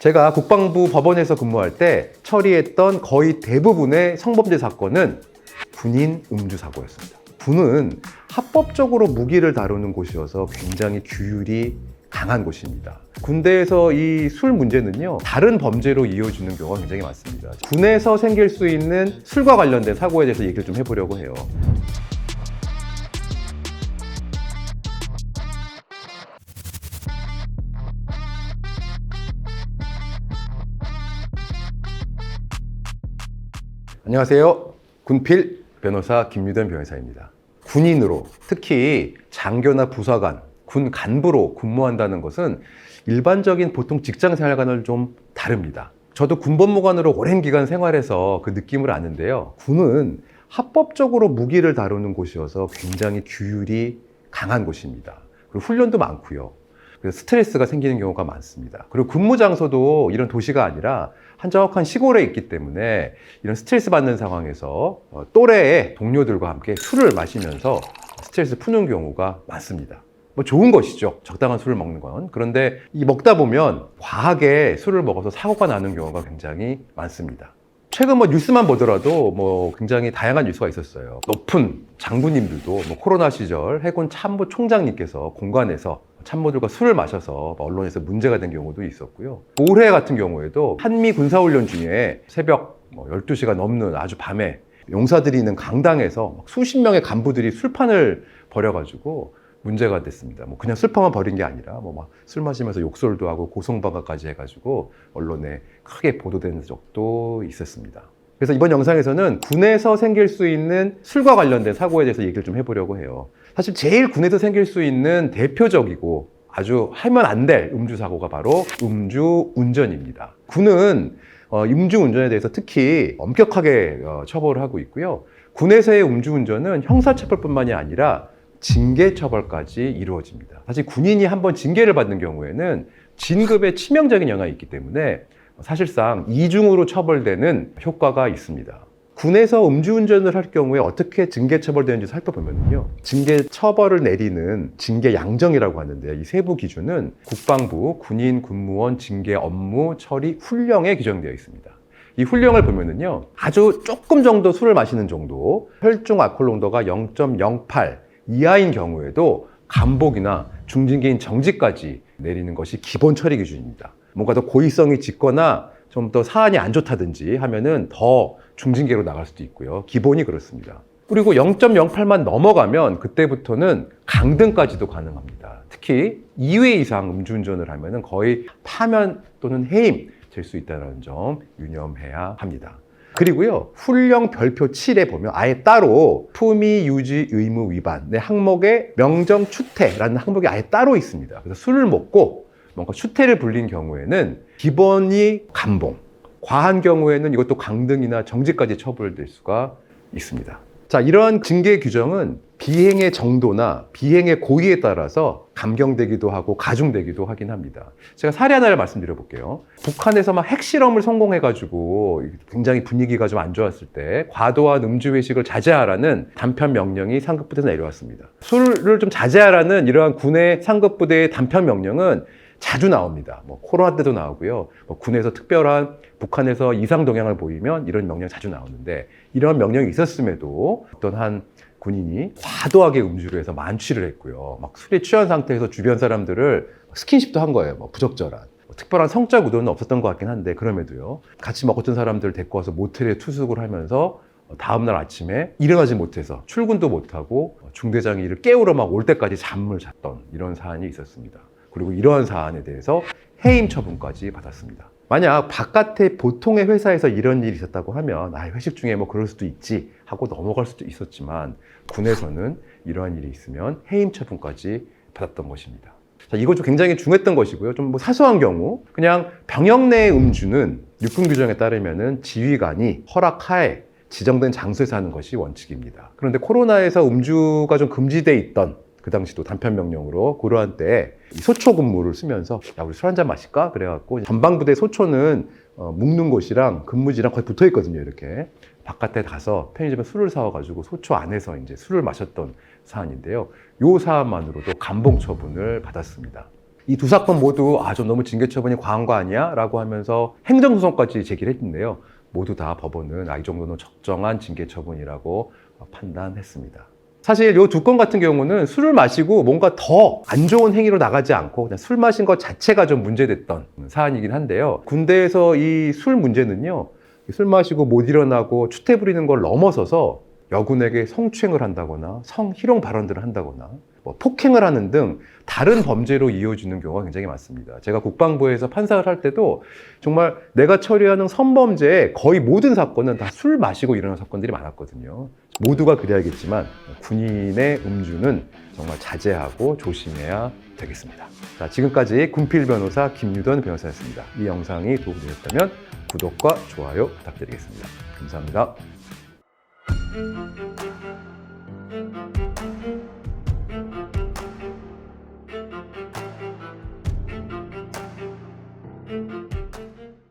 제가 국방부 법원에서 근무할 때 처리했던 거의 대부분의 성범죄 사건은 군인 음주 사고였습니다. 군은 합법적으로 무기를 다루는 곳이어서 굉장히 규율이 강한 곳입니다. 군대에서 이 술 문제는요, 다른 범죄로 이어지는 경우가 굉장히 많습니다. 군에서 생길 수 있는 술과 관련된 사고에 대해서 얘기를 좀 해보려고 해요. 안녕하세요. 군필 변호사 김유던 변호사입니다. 군인으로, 특히 장교나 부사관, 군 간부로 근무한다는 것은 일반적인 보통 직장 생활과는 좀 다릅니다. 저도 군법무관으로 오랜 기간 생활해서 그 느낌을 아는데요. 군은 합법적으로 무기를 다루는 곳이어서 굉장히 규율이 강한 곳입니다. 그리고 훈련도 많고요. 그래서 스트레스가 생기는 경우가 많습니다. 그리고 근무 장소도 이런 도시가 아니라 한적한 시골에 있기 때문에 이런 스트레스 받는 상황에서 또래의 동료들과 함께 술을 마시면서 스트레스 푸는 경우가 많습니다. 뭐 좋은 것이죠. 적당한 술을 먹는 건. 그런데 이 먹다 보면 과하게 술을 먹어서 사고가 나는 경우가 굉장히 많습니다. 최근 뭐 뉴스만 보더라도 뭐 굉장히 다양한 뉴스가 있었어요. 높은 장군님들도 뭐 코로나 시절 해군 참모 총장님께서 공관에서 참모들과 술을 마셔서 언론에서 문제가 된 경우도 있었고요. 올해 같은 경우에도 한미 군사훈련 중에 새벽 12시가 넘는 아주 밤에 용사들이 있는 강당에서 수십 명의 간부들이 술판을 벌여가지고 문제가 됐습니다. 뭐 그냥 술판만 벌인 게 아니라 뭐 막 술 마시면서 욕설도 하고 고성방가까지 해가지고 언론에 크게 보도된 적도 있었습니다. 그래서 이번 영상에서는 군에서 생길 수 있는 술과 관련된 사고에 대해서 얘기를 좀 해보려고 해요. 사실 제일 군에서 생길 수 있는 대표적이고 아주 하면 안 될 음주 사고가 바로 음주 운전입니다. 군은 음주 운전에 대해서 특히 엄격하게 처벌을 하고 있고요. 군에서의 음주 운전은 형사처벌뿐만이 아니라 징계처벌까지 이루어집니다. 사실 군인이 한번 징계를 받는 경우에는 진급에 치명적인 영향이 있기 때문에 사실상 이중으로 처벌되는 효과가 있습니다. 군에서 음주운전을 할 경우에 어떻게 징계 처벌되는지 살펴보면요. 징계 처벌을 내리는 징계 양정이라고 하는데요. 이 세부 기준은 국방부 군인 군무원 징계 업무 처리 훈령에 규정되어 있습니다. 이 훈령을 보면은요. 아주 조금 정도 술을 마시는 정도, 혈중 알코올 농도가 0.08 이하인 경우에도 감복이나 중징계인 정지까지 내리는 것이 기본 처리 기준입니다. 뭔가 더 고의성이 짙거나 좀 더 사안이 안 좋다든지 하면은 더 중징계로 나갈 수도 있고요. 기본이 그렇습니다. 그리고 0.08만 넘어가면 그때부터는 강등까지도 가능합니다. 특히 2회 이상 음주운전을 하면은 거의 파면 또는 해임 될 수 있다는 점 유념해야 합니다. 그리고요, 훈령 별표 7에 보면 아예 따로 품위 유지 의무 위반의 항목에 명정 추태라는 항목이 아예 따로 있습니다. 그래서 술을 먹고 뭔가 추태를 불린 경우에는 기본이 감봉, 과한 경우에는 이것도 강등이나 정지까지 처벌될 수가 있습니다. 자, 이러한 징계 규정은 비행의 정도나 비행의 고의에 따라서 감경되기도 하고 가중되기도 하긴 합니다. 제가 사례 하나를 말씀드려 볼게요. 북한에서 막 핵실험을 성공해가지고 굉장히 분위기가 좀 안 좋았을 때 과도한 음주 회식을 자제하라는 단편 명령이 상급부대에서 내려왔습니다. 술을 좀 자제하라는 이러한 군의 상급부대의 단편 명령은 자주 나옵니다. 뭐 코로나 때도 나오고요. 뭐 군에서 특별한 북한에서 이상 동향을 보이면 이런 명령 자주 나오는데 이런 명령이 있었음에도 어떤 한 군인이 과도하게 음주를 해서 만취를 했고요. 막 술에 취한 상태에서 주변 사람들을 스킨십도 한 거예요. 뭐 부적절한. 특별한 성적 의도는 없었던 것 같긴 한데 그럼에도요. 같이 먹었던 사람들을 데리고 와서 모텔에 투숙을 하면서 다음날 아침에 일어나지 못해서 출근도 못하고 중대장이 이를 깨우러 막 올 때까지 잠을 잤던 이런 사안이 있었습니다. 그리고 이러한 사안에 대해서 해임 처분까지 받았습니다. 만약 바깥에 보통의 회사에서 이런 일이 있었다고 하면 회식 중에 뭐 그럴 수도 있지 하고 넘어갈 수도 있었지만 군에서는 이러한 일이 있으면 해임 처분까지 받았던 것입니다. 자, 이거 좀 굉장히 중요했던 것이고요. 좀 뭐 사소한 경우 그냥 병역 내 음주는 육군 규정에 따르면은 지휘관이 허락하에 지정된 장소에서 하는 것이 원칙입니다. 그런데 코로나에서 음주가 좀 금지돼 있던 그 당시도 단편 명령으로 그러한 때에 소초 근무를 쓰면서 야 우리 술 한잔 마실까? 그래갖고 전방부대 소초는 묵는 곳이랑 근무지랑 거의 붙어 있거든요. 이렇게 바깥에 가서 편의점에 술을 사와가지고 소초 안에서 이제 술을 마셨던 사안인데요. 요 사안만으로도 감봉 처분을 받았습니다. 이 두 사건 모두 좀 너무 징계 처분이 과한 거 아니야? 라고 하면서 행정소송까지 제기를 했는데요. 모두 다 법원은 이 정도는 적정한 징계 처분이라고 판단했습니다. 사실 이 두 건 같은 경우는 술을 마시고 뭔가 더 안 좋은 행위로 나가지 않고 그냥 술 마신 것 자체가 좀 문제됐던 사안이긴 한데요. 군대에서 이 술 문제는요, 술 마시고 못 일어나고 추태 부리는 걸 넘어서서 여군에게 성추행을 한다거나 성희롱 발언들을 한다거나 뭐 폭행을 하는 등 다른 범죄로 이어지는 경우가 굉장히 많습니다. 제가 국방부에서 판사를 할 때도 정말 내가 처리하는 성범죄의 거의 모든 사건은 다 술 마시고 일어나는 사건들이 많았거든요. 모두가 그래야겠지만 군인의 음주는 정말 자제하고 조심해야 되겠습니다. 자, 지금까지 군필 변호사 김유던 변호사였습니다. 이 영상이 도움이 되셨다면 구독과 좋아요 부탁드리겠습니다. 감사합니다.